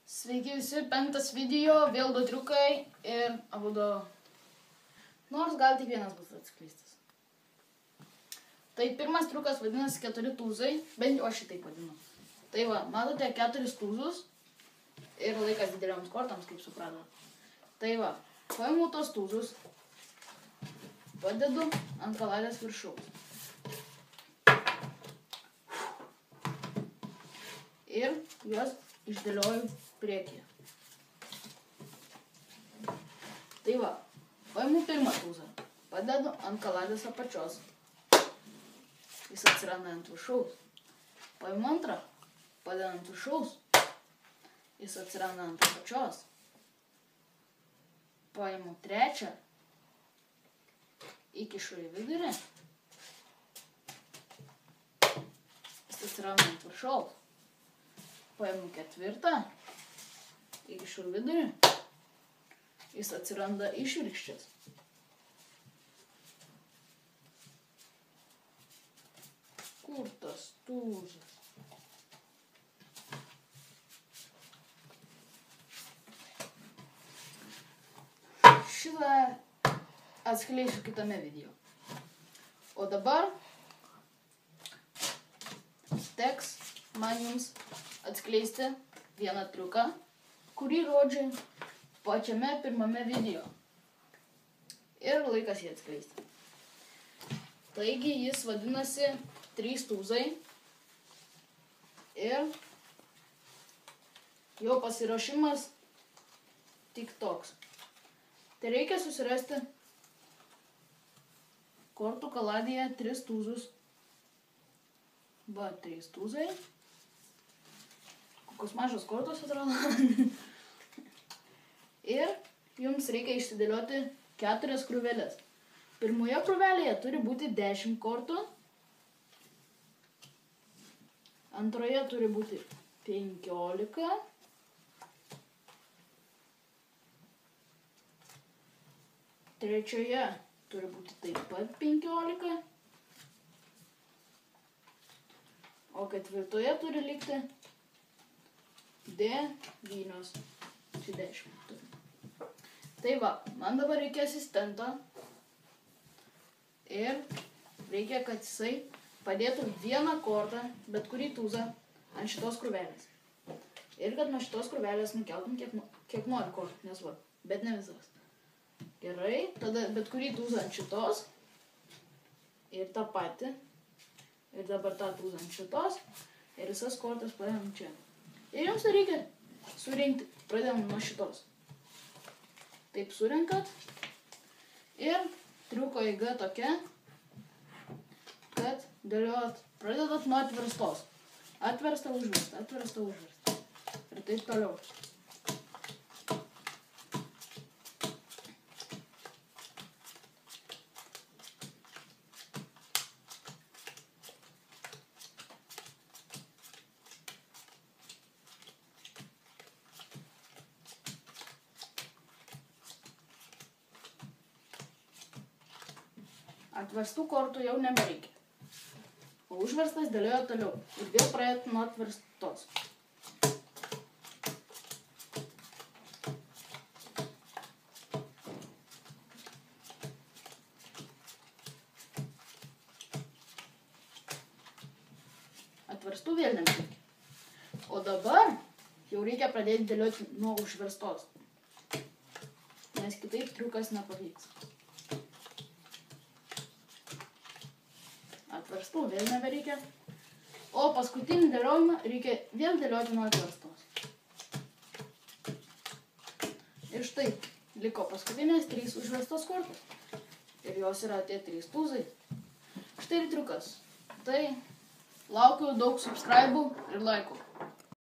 Sveiki visi, 5 video, vėl 2 triukai ir abudu. Nors gal tik vienas bus atskleistas. Tai pirmas triukas vadinasi 4 tūzai, bent jau aš šitaip vadinu. Tai va, matote 4 tūzus ir laikas didelioms kortoms, kaip suprato. Tai va, paimu tos tūzus, padedu ant kaladės viršaus. Ir juos išdėlioju priekyje. Tai va, paimu pirmą tūzą, padedu ant kaladės apačios. Jis atsiranda ant viršaus. Paimu antrą, padedu ant viršaus. Jis atsiranda ant apačios. Paimu trečią, įkišu į vidurį. Jis atsiranda ant viršaus. Paimu ketvirtą, įkišu į vidurį. Jis atsiranda išvirkščias. Kur tas tūzas? Šitą atskleisiu kitame video. O dabar teks man jums atskleisti vieną triuką, kurį rodžiu pačiame pirmame video. Ir laikas jį atskleisti. Taigi jis vadinasi 3 tūzai. Ir jo pasiruošimas tik toks. Tai reikia susirasti kortų kaladėje 3 tūzus. Va, 3 tūzai. Kokios mažos kortos atrodo. Ir jums reikia išsidėlioti 4 krūvelės. Pirmoje krūvelėje turi būti 10 kortų. Antroje turi būti 15. Trečioje turi būti taip pat 15. O ketvirtoje turi likti 9. Čia 10 turi. Tai va, man dabar reikia asistento. Ir reikia, kad jisai padėtų vieną kortą, bet kurį tūzą, ant šitos krūvelės. Ir kad nuo šitos krūvelės nukeltum kiek nori kortų, nes va, bet ne visas. Gerai, tada bet kurį tūzą ant šitos. Ir tą patį. Ir dabar tą tūzą ant šitos. Ir visas kortas padedam čia. Ir jums reikia surinkti, pradedam nuo šitos. Taip surinkat. Ir triuko eiga tokia, kad dėliot, pradedat nuo atverstos. Atversta, užversta, atversta, užversta. Ir taip toliau. Atverstų kortų jau nebereikia. O užverstas dėlioja toliau. Ir vėl pradėt nuo atverstos. Atverstų vėl nebereikia. O dabar jau reikia pradėti dėlioti nuo užverstos. Nes kitaip triukas nepavyks. Atverstų vėl nebereikia. O paskutinį dėliojimą reikia vėl dėlioti nuo atverstos. Ir štai liko paskutinės 3 užverstos kortos. Ir jos yra tie 3 tūzai. Štai ir triukas. Tai laukiu daug subscribe'ų ir laikų.